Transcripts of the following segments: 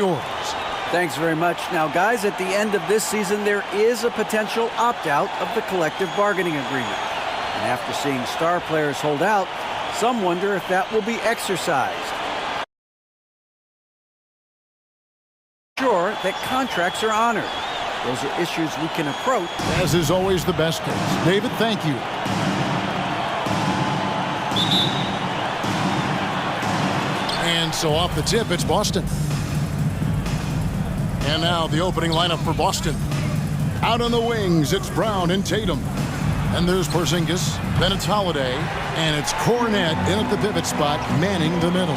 yours. Thanks very much. Now, guys, at the end of this season, there is a potential opt-out of the collective bargaining agreement. And after seeing star players hold out, some wonder if that will be exercised. Sure that contracts are honored. Those are issues we can approach. As is always the best case. David, thank you. And so off the tip, it's Boston. And now the opening lineup for Boston. Out on the wings, it's Brown and Tatum. And there's Porzingis, then it's Holiday, and it's Cornet in at the pivot spot, manning the middle.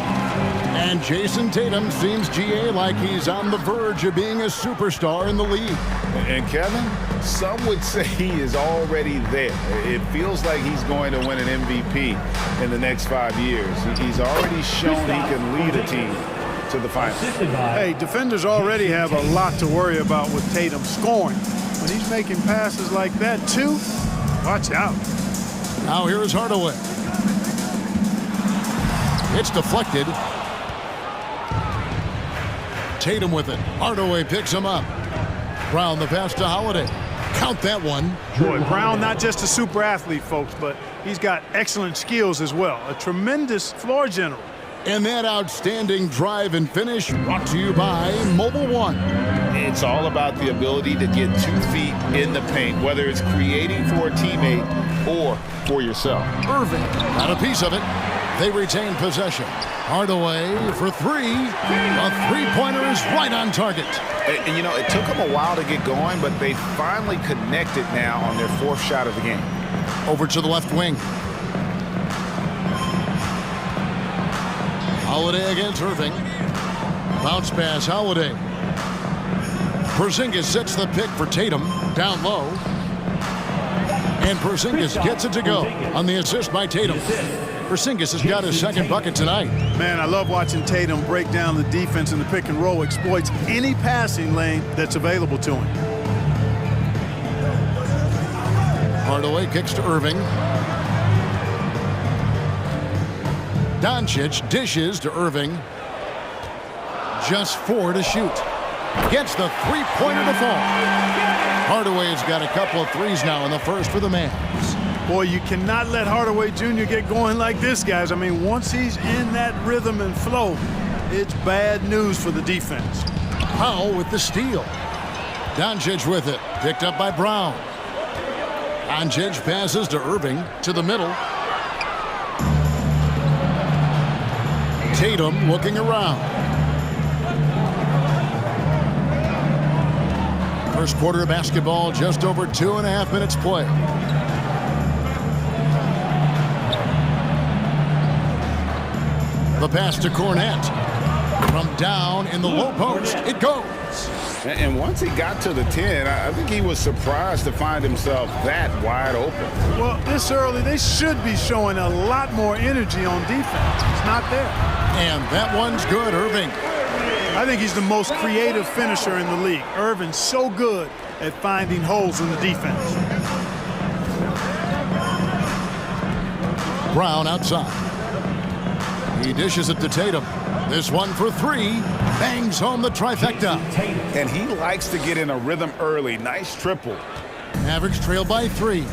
And Jason Tatum seems, GA, like he's on the verge of being a superstar in the league. And Kevin, some would say he is already there. It feels like he's going to win an MVP in the next 5 years. He's already shown he can lead a team to the finals. Hey, defenders already have a lot to worry about with Tatum scoring. When he's making passes like that, too, watch out. Now here's Hardaway. It's deflected. Tatum with it. Hardaway picks him up. Brown the pass to Holiday. Count that one. Boy, Brown not just a super athlete, folks, but he's got excellent skills as well. A tremendous floor general. And that outstanding drive and finish brought to you by Mobile One. It's all about the ability to get 2 feet in the paint, whether it's creating for a teammate or for yourself. Irving got a piece of it. They retain possession. Hardaway for three. A three-pointer is right on target. And, you know, it took them a while to get going, but they finally connected now on their 4th shot of the game. Over to the left wing. Holiday against Irving. Bounce pass, Holiday. Porzingis sets the pick for Tatum. Down low. And Porzingis gets it to go on the assist by Tatum. Porzingis has got his 2nd bucket tonight. Man, I love watching Tatum break down the defense in the pick and roll, exploits any passing lane that's available to him. Hardaway kicks to Irving. Doncic dishes to Irving. Just 4 to shoot. Gets the three-pointer to fall. Hardaway's got a couple of threes now in the first for the Mavs. Boy, you cannot let Hardaway Jr. get going like this, guys. I mean, once he's in that rhythm and flow, it's bad news for the defense. Powell with the steal. Doncic with it. Picked up by Brown. Doncic passes to Irving to the middle. Tatum looking around. First quarter of basketball, just over 2.5 minutes play. The pass to Cornet. From down in the low post, it goes. And once he got to the 10, I think he was surprised to find himself that wide open. Well, this early, they should be showing a lot more energy on defense. It's not there. And that one's good, Irving. I think he's the most creative finisher in the league. Irving's so good at finding holes in the defense. Brown outside. He dishes it to Tatum. This one for 3. Bangs home the trifecta. And he likes to get in a rhythm early. Nice triple. Mavericks trail by 3.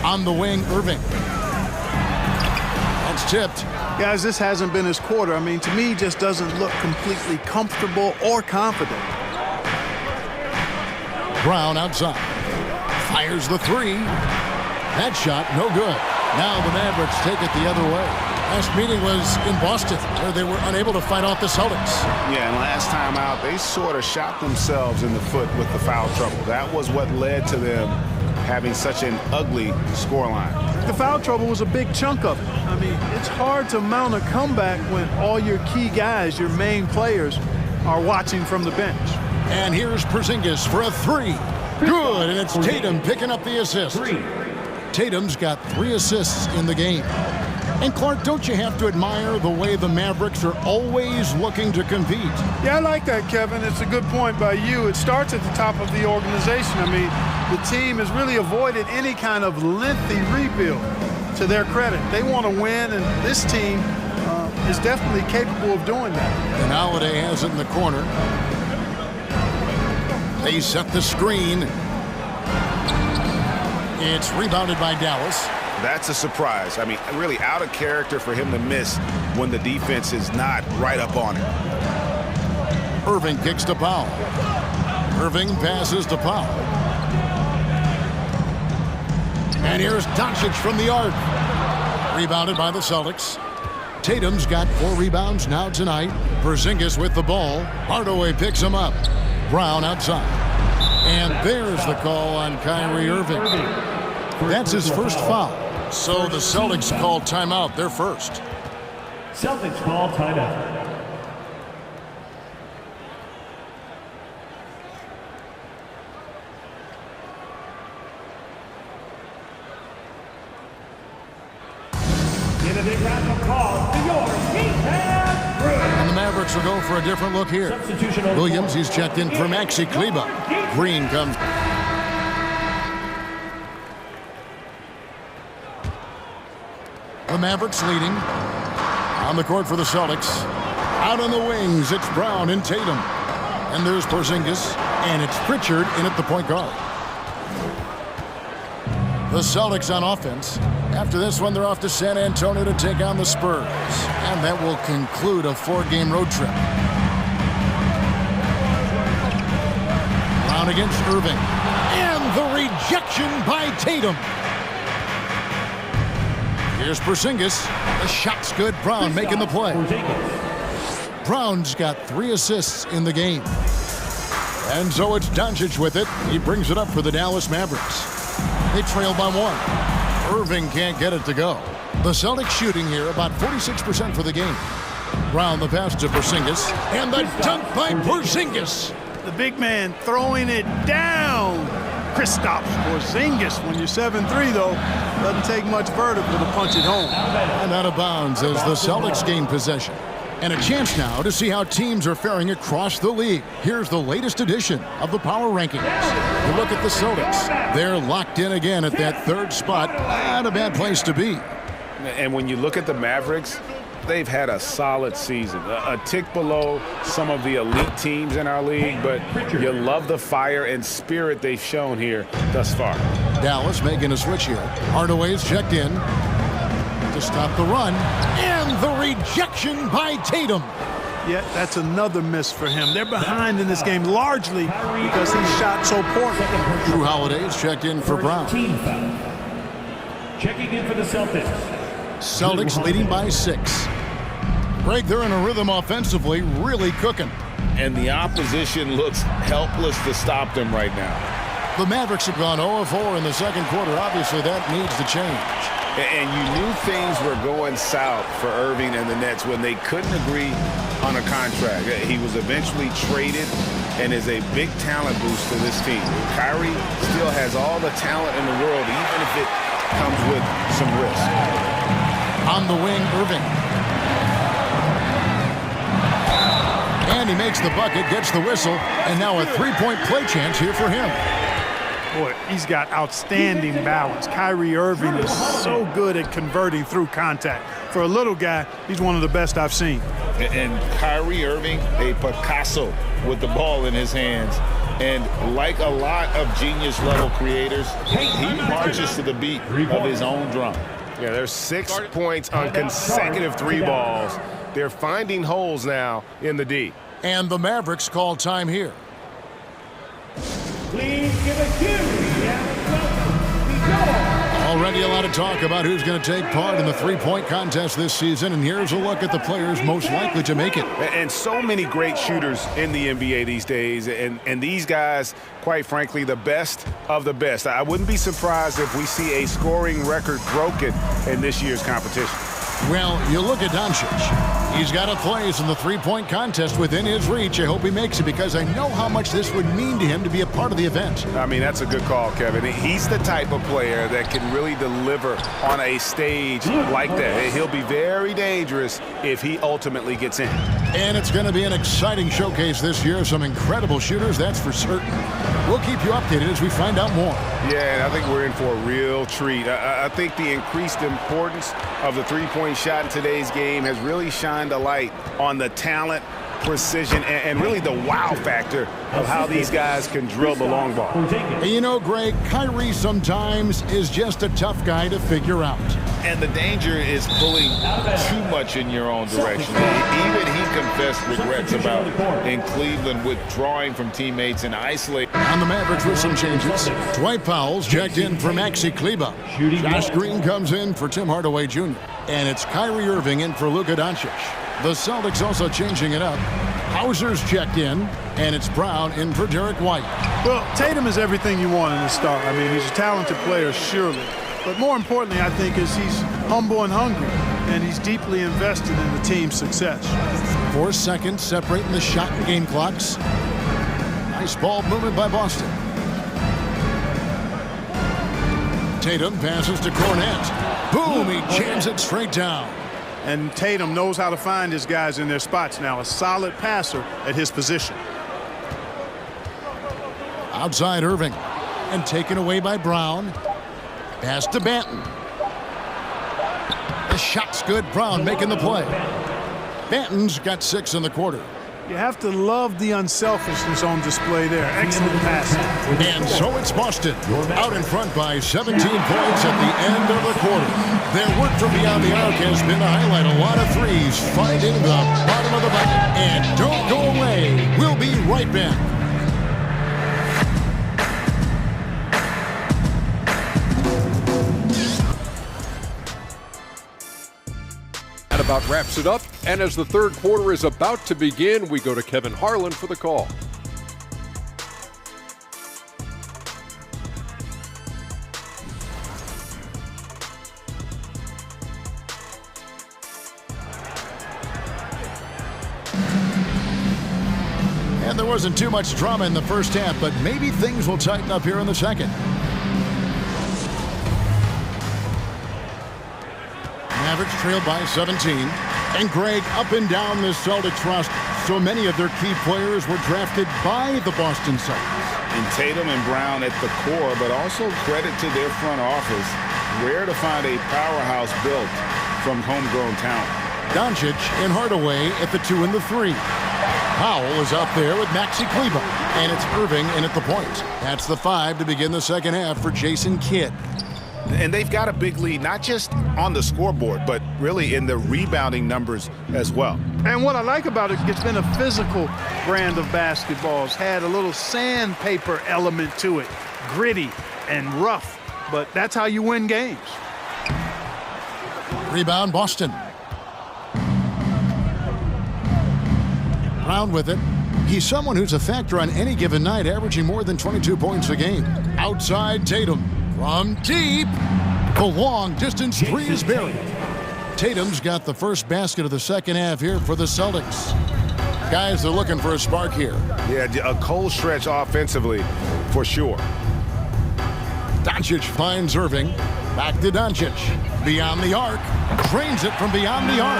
On the wing, Irving. That's tipped. Guys, this hasn't been his quarter. I mean, to me, he just doesn't look completely comfortable or confident. Brown outside. Fires the 3. That shot, no good. Now the Mavericks take it the other way. Last meeting was in Boston, where they were unable to fight off the Celtics. Yeah, and last time out, they sort of shot themselves in the foot with the foul trouble. That was what led to them having such an ugly scoreline. The foul trouble was a big chunk of it. I mean, it's hard to mount a comeback when all your key guys, your main players, are watching from the bench. And here's Porzingis for a 3. Good, and it's Tatum picking up the assist. Tatum's got 3 assists in the game. And Clark, don't you have to admire the way the Mavericks are always looking to compete? Yeah, I like that, Kevin. It's a good point by you. It starts at the top of the organization. I mean, the team has really avoided any kind of lengthy rebuild, to their credit. They want to win, and this team is definitely capable of doing that. And Holiday has it in the corner. They set the screen. It's rebounded by Dallas. That's a surprise. I mean, really out of character for him to miss when the defense is not right up on him. Irving kicks to Powell. Irving passes to Powell. And here's Doncic from the arc. Rebounded by the Celtics. Tatum's got 4 rebounds now tonight. Porzingis with the ball. Hardaway picks him up. Brown outside. And there's the call on Kyrie Irving. That's his first foul. So the Celtics call timeout, their first. Celtics call timeout. A big round of applause for your And the Mavericks will go for a different look here. Williams, he's checked in for Maxi Kleba. Green comes. The Mavericks leading. On the court for the Celtics. Out on the wings, it's Brown and Tatum. And there's Porzingis. And it's Pritchard in at the point guard. The Celtics on offense. After this one, they're off to San Antonio to take on the Spurs. And that will conclude a 4-game road trip. Brown against Irving. And the rejection by Tatum. Here's Porzingis. The shot's good. Brown making the play. Brown's got 3 assists in the game. And so it's Doncic with it. He brings it up for the Dallas Mavericks. They trail by 1. Irving can't get it to go. The Celtics shooting here about 46% for the game. Brown the pass to Porzingis. And the dunk by Porzingis. The big man throwing it down. Kristaps Porzingis. When you're 7'3", though, doesn't take much vertical to punch it home. And out of bounds as the Celtics gain possession. And a chance now to see how teams are faring across the league. Here's the latest edition of the Power Rankings. You look at the Celtics. They're locked in again at that 3rd spot. Not a bad place to be. And when you look at the Mavericks, they've had a solid season. A tick below some of the elite teams in our league, but you love the fire and spirit they've shown here thus far. Dallas making a switch here. Hardaway's checked in to stop the run. And the rejection by Tatum. Yeah, that's another miss for him. They're behind in this game largely because he shot so poorly. Drew Holiday's checked in for Brown. Checking in for the Celtics. Celtics leading by 6. Greg, they're in a rhythm offensively, really cooking. And the opposition looks helpless to stop them right now. The Mavericks have gone 0-4 in the second quarter. Obviously, that needs to change. And you knew things were going south for Irving and the Nets when they couldn't agree on a contract. He was eventually traded and is a big talent boost to this team. Kyrie still has all the talent in the world, even if it comes with some risk. On the wing, Irving. And he makes the bucket, gets the whistle, and now a 3-point play chance here for him. Boy, he's got outstanding balance. Kyrie Irving is so good at converting through contact. For a little guy, he's one of the best I've seen. And Kyrie Irving, a Picasso with the ball in his hands. And like a lot of genius-level creators, he marches to the beat of his own drum. Yeah, there's 6 points on consecutive 3 balls. They're finding holes now in the D. And the Mavericks call time here. Please give a huge Already a lot of talk about who's going to take part in the 3-point contest this season, and here's a look at the players most likely to make it. And so many great shooters in the NBA these days, and these guys, quite frankly, the best of the best. I wouldn't be surprised if we see a scoring record broken in this year's competition. Well, you look at Doncic. He's got a place in the 3-point contest within his reach. I hope he makes it because I know how much this would mean to him to be a part of the event. I mean, that's a good call, Kevin. He's the type of player that can really deliver on a stage like that. He'll be very dangerous if he ultimately gets in. And it's going to be an exciting showcase this year. Some incredible shooters, that's for certain. We'll keep you updated as we find out more. Yeah, and I think we're in for a real treat. I think the increased importance of the 3-point shot in today's game has really shined shine the light on the talent, precision, and really the wow factor of how these guys can drill the long ball. You know, Greg, Kyrie sometimes is just a tough guy to figure out. And the danger is pulling too much in your own direction. Even he confessed regrets about in Cleveland withdrawing from teammates and isolating. On the Mavericks with some changes. Dwight Powell's checked in for Maxi Kleber. Josh Green comes in for Tim Hardaway Jr. And it's Kyrie Irving in for Luka Doncic. The Celtics also changing it up. Hauser's checked in, and it's Brown in for Derek White. Well, Tatum is everything you want in a star. I mean, he's a talented player, surely. But more importantly, I think, is he's humble and hungry, and he's deeply invested in the team's success. 4 seconds separating the shot and game clocks. Nice ball movement by Boston. Tatum passes to Cornette. Boom, he jams it straight down. And Tatum knows how to find his guys in their spots now. A solid passer at his position. Outside Irving. And taken away by Brown. Pass to Banton. The shot's good. Brown making the play. Banton's got 6 in the quarter. You have to love the unselfishness on display there. Excellent passing. And so it's Boston out in front by 17 points at the end of the quarter. Their work from beyond the arc has been to highlight a lot of threes, finding the bottom of the bucket. And don't go away. We'll be right back. About wraps it up, and as the third quarter is about to begin, we go to Kevin Harlan for the call. And there wasn't too much drama in the first half, but maybe things will tighten up here in the second. Mavericks trailed by 17. And Greg, up and down the Celtics roster, so many of their key players were drafted by the Boston Celtics. And Tatum and Brown at the core, but also credit to their front office. Rare to find a powerhouse built from homegrown talent. Doncic and Hardaway at the 2 and the 3. Powell is out there with Maxi Kleber. And it's Irving in at the point. That's the 5 to begin the second half for Jason Kidd. And they've got a big lead, not just on the scoreboard, but really in the rebounding numbers as well. And what I like about it, it's been a physical brand of basketball. It's had a little sandpaper element to it, gritty and rough, but that's how you win games. Rebound, Boston. Brown with it. He's someone who's a factor on any given night, averaging more than 22 points a game. Outside Tatum. From deep, the long-distance 3 is buried. Tatum's got the first basket of the second half here for the Celtics. Guys, they're looking for a spark here. Yeah, a cold stretch offensively, for sure. Doncic finds Irving. Back to Doncic. Beyond the arc. Drains it from beyond the arc.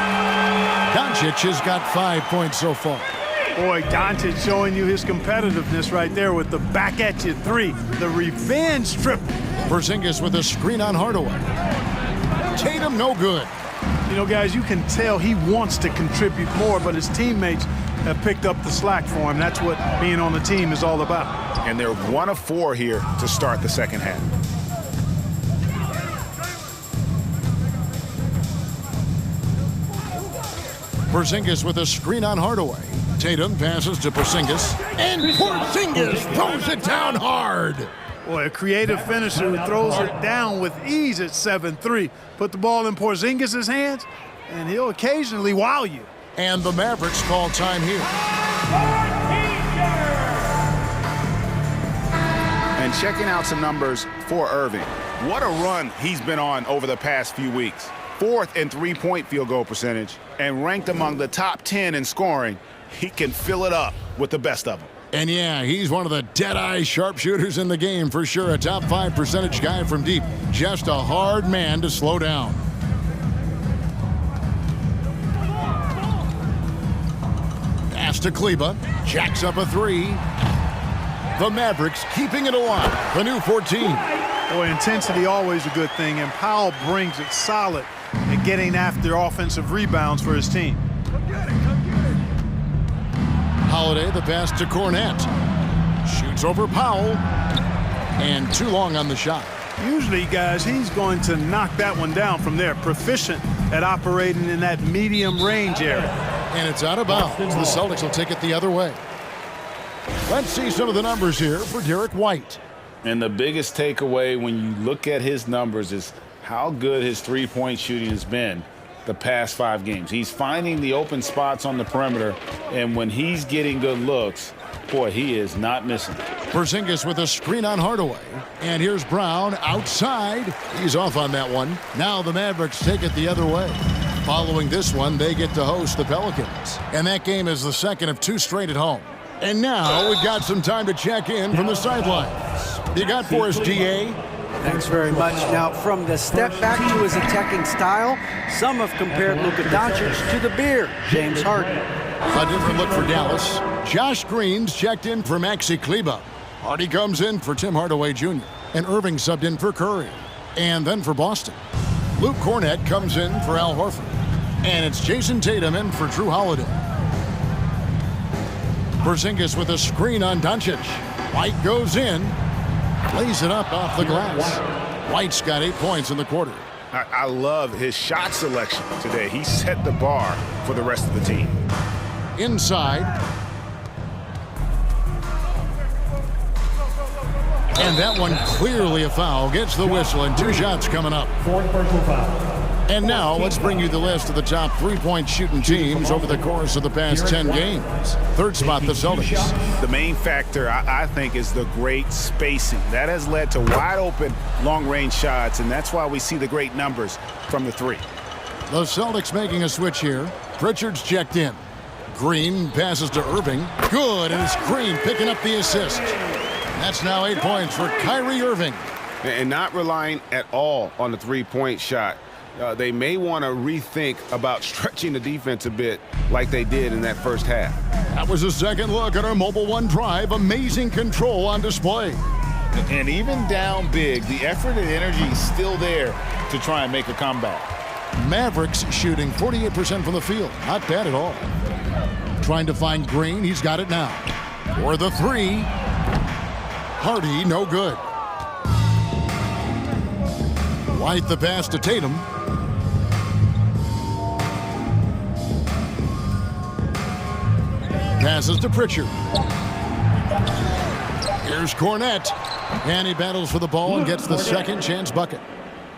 Doncic has got 5 points so far. Boy, Doncic showing you his competitiveness right there with the back-at-you 3. The revenge trip. Porzingis with a screen on Hardaway. Tatum no good. You know, guys, you can tell he wants to contribute more, but his teammates have picked up the slack for him. That's what being on the team is all about. And they're 1 of 4 here to start the second half. Porzingis with a screen on Hardaway. Tatum passes to Porzingis. And Porzingis throws it down hard. Boy, a creative finisher who throws it down with ease at 7-3. Put the ball in Porzingis' hands, and he'll occasionally wow you. And the Mavericks call time here. And checking out some numbers for Irving. What a run he's been on over the past few weeks. 4th in three-point field goal percentage and ranked among the top 10 in scoring. He can fill it up with the best of them. And yeah, he's one of the dead-eye sharpshooters in the game for sure. A top 5 percentage guy from deep. Just a hard man to slow down. Pass to Kleber. Jacks up a 3. The Mavericks keeping it alive. The new 14. Boy, intensity always a good thing, and Powell brings it solid at getting after offensive rebounds for his team. Holiday, the pass to Cornette. Shoots over Powell. And too long on the shot. Usually, guys, he's going to knock that one down from there. Proficient at operating in that medium range area. And it's out of bounds. The Celtics will take it the other way. Let's see some of the numbers here for Derek White. And the biggest takeaway when you look at his numbers is how good his three-point shooting has been the past 5 games. He's finding the open spots on the perimeter, and when he's getting good looks, boy, he is not missing. Porzingis with a screen on Hardaway. And here's Brown outside. He's off on that one. Now the Mavericks take it the other way. Following this one, they get to host the Pelicans. And that game is the second of 2 straight at home. And now we've got some time to check in from the sidelines. You got for us, DA? Thanks very much. Now, from the step back to his attacking style, some have compared Luka Doncic to the beard, James Harden. A different look for Dallas. Josh Green's checked in for Maxi Kleber. Hardy comes in for Tim Hardaway Jr. And Irving subbed in for Curry. And then for Boston, Luke Cornette comes in for Al Horford. And it's Jason Tatum in for Drew Holiday. Porzingis with a screen on Doncic. White goes in. Lays it up off the glass. White's got 8 points in the quarter. I love his shot selection today. He set the bar for the rest of the team. Inside. And that one clearly a foul. Gets the whistle and 2 shots coming up. 4th personal foul. And now let's bring you the list of the top 3-point shooting teams over the course of the past 10 games. Third spot, the Celtics. The main factor, I think, is the great spacing. That has led to wide open, long-range shots, and that's why we see the great numbers from the 3. The Celtics making a switch here. Pritchard's checked in. Green passes to Irving. Good, and it's Green picking up the assist. That's now 8 points for Kyrie Irving. And not relying at all on the three-point shot. They may want to rethink about stretching the defense a bit like they did in that first half. That was a second look at our Mobile One drive. Amazing control on display. And even down big, the effort and energy is still there to try and make a comeback. Mavericks shooting 48% from the field. Not bad at all. Trying to find Green. He's got it now. For the 3. Hardy, no good. White the pass to Tatum. Passes to Pritchard. Here's Cornette. And he battles for the ball and gets the second chance bucket.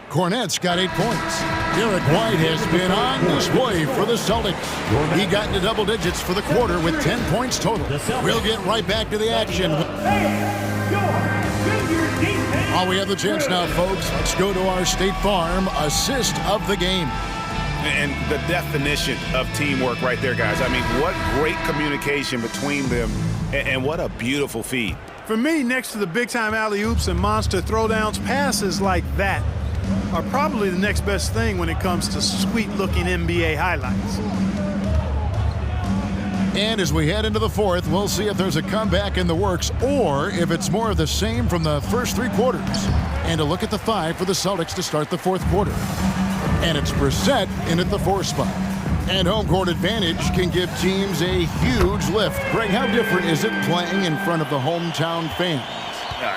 Cornette's got 8 points. Derek White has been on display for the Celtics. He got into double digits for the quarter with 10 points total. We'll get right back to the action. While we have the chance now, folks, let's go to our State Farm assist of the game. And the definition of teamwork right there, guys. I mean, what great communication between them, and what a beautiful feed. For me, next to the big-time alley-oops and monster throwdowns, passes like that are probably the next best thing when it comes to sweet-looking NBA highlights. And as we head into the 4th, we'll see if there's a comeback in the works or if it's more of the same from the first 3 quarters. And a look at the 5 for the Celtics to start the 4th quarter. And it's Brissett in at the 4 spot. And home court advantage can give teams a huge lift. Greg, how different is it playing in front of the hometown fans?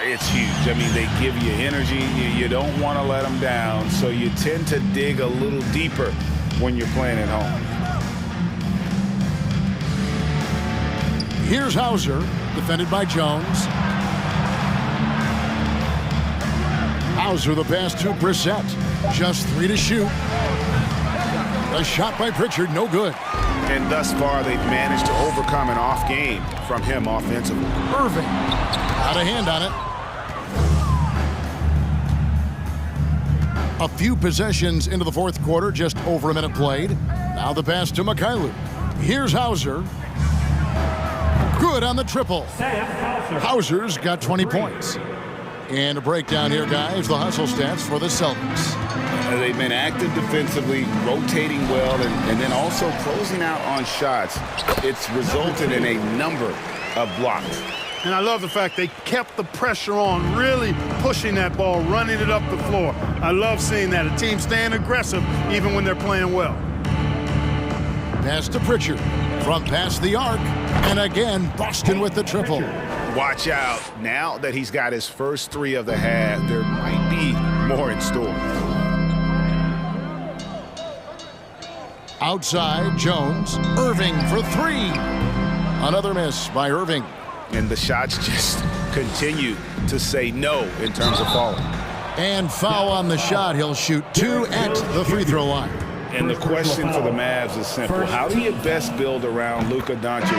It's huge. I mean, they give you energy. You don't want to let them down, so you tend to dig a little deeper when you're playing at home. Here's Hauser, defended by Jones. Hauser the pass to Brissett. Just 3 to shoot. A shot by Pritchard, no good. And thus far, they've managed to overcome an off game from him offensively. Irving, out of hand on it. A few possessions into the 4th quarter, just over a minute played. Now the pass to Mikhailuk. Here's Hauser. Good on the triple. Hauser's got 20 points. And a breakdown here, guys, the hustle stats for the Celtics. They've been active defensively, rotating well, and then also closing out on shots. It's resulted in a number of blocks. And I love the fact they kept the pressure on, really pushing that ball, running it up the floor. I love seeing that, a team staying aggressive even when they're playing well. Pass to Pritchard. From past the arc. And again, Boston with the triple. Watch out. Now that he's got his first 3 of the half, there might be more in store. Outside, Jones. Irving for 3. Another miss by Irving. And the shots just continue to say no in terms of falling. And foul on the shot. He'll shoot 2 at the free throw line. And the question for the Mavs is simple. How do you best build around Luka Doncic?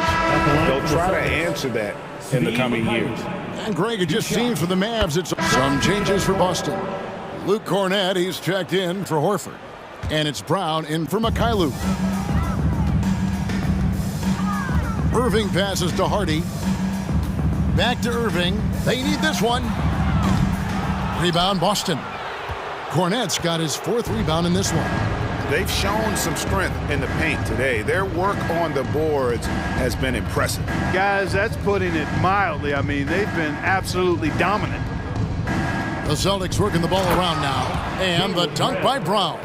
They'll try to answer that in the coming years. And Greg, it just seems for the Mavs, it's some changes for Boston. Luke Cornett, he's checked in for Horford. And it's Brown in for Mikhailuk. Irving passes to Hardy. Back to Irving. They need this one. Rebound, Boston. Cornett's got his 4th rebound in this one. They've shown some strength in the paint today. Their work on the boards has been impressive. Guys, that's putting it mildly. I mean, they've been absolutely dominant. The Celtics working the ball around now. And the dunk by Brown.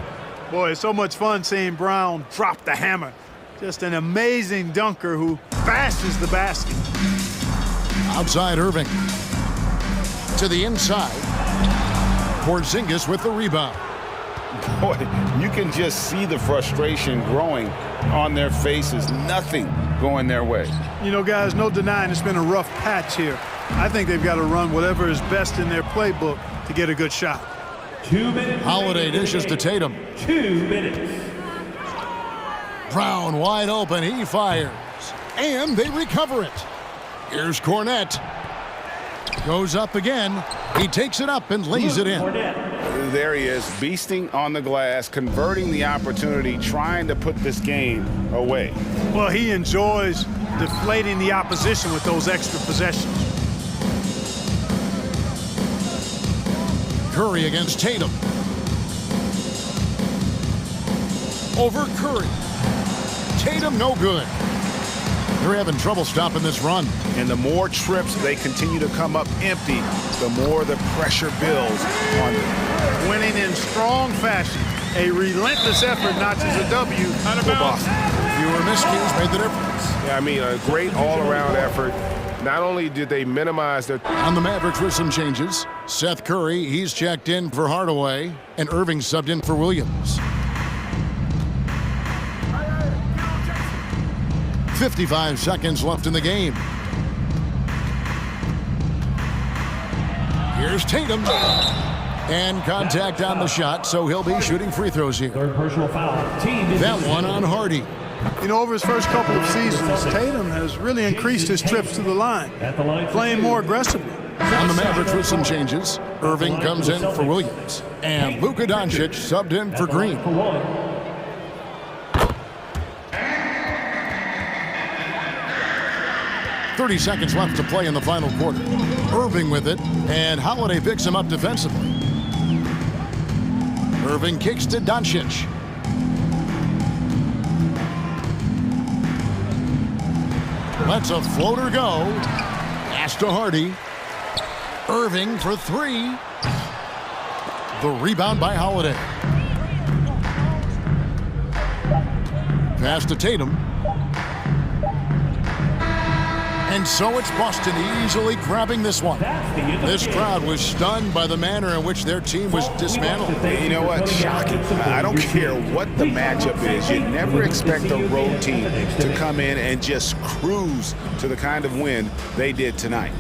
Boy, it's so much fun seeing Brown drop the hammer. Just an amazing dunker who bashes the basket. Outside Irving. To the inside. Porzingis with the rebound. Boy, you can just see the frustration growing on their faces. Nothing going their way. You know, guys, no denying it's been a rough patch here. I think they've got to run whatever is best in their playbook to get a good shot. 2 minutes. Holiday dishes to Tatum. 2 minutes. Brown wide open. He fires. And they recover it. Here's Cornett. Goes up again. He takes it up and lays it in. There he is, beasting on the glass, converting the opportunity, trying to put this game away. Well, he enjoys deflating the opposition with those extra possessions. Curry against Tatum. Over Curry. Tatum no good. They're having trouble stopping this run. And the more trips they continue to come up empty, the more the pressure builds on them. Winning in strong fashion. A relentless effort notches a W for Boston. Fewer miscues made the difference. Yeah, I mean, a great all-around effort. Not only did they minimize their... On the Mavericks with some changes. Seth Curry, he's checked in for Hardaway. And Irving subbed in for Williams. 55 seconds left in the game. Here's Tatum. And contact on the shot, so he'll be shooting free throws here. 3rd personal foul. That one on Hardy. You know, over his first couple of seasons, Tatum has really increased his trips to the line, playing more aggressively. On the Mavericks with some changes. Irving comes in for Williams. And Luka Doncic subbed in for Green. 30 seconds left to play in the final quarter. Irving with it, and Holiday picks him up defensively. Irving kicks to Doncic. Lets a floater go. Pass to Hardy. Irving for 3. The rebound by Holiday. Pass to Tatum. And so it's Boston easily grabbing this one. This crowd was stunned by the manner in which their team was dismantled. You know what? Shocking. I don't care what the matchup is. You never expect a road team to come in and just cruise to the kind of win they did tonight.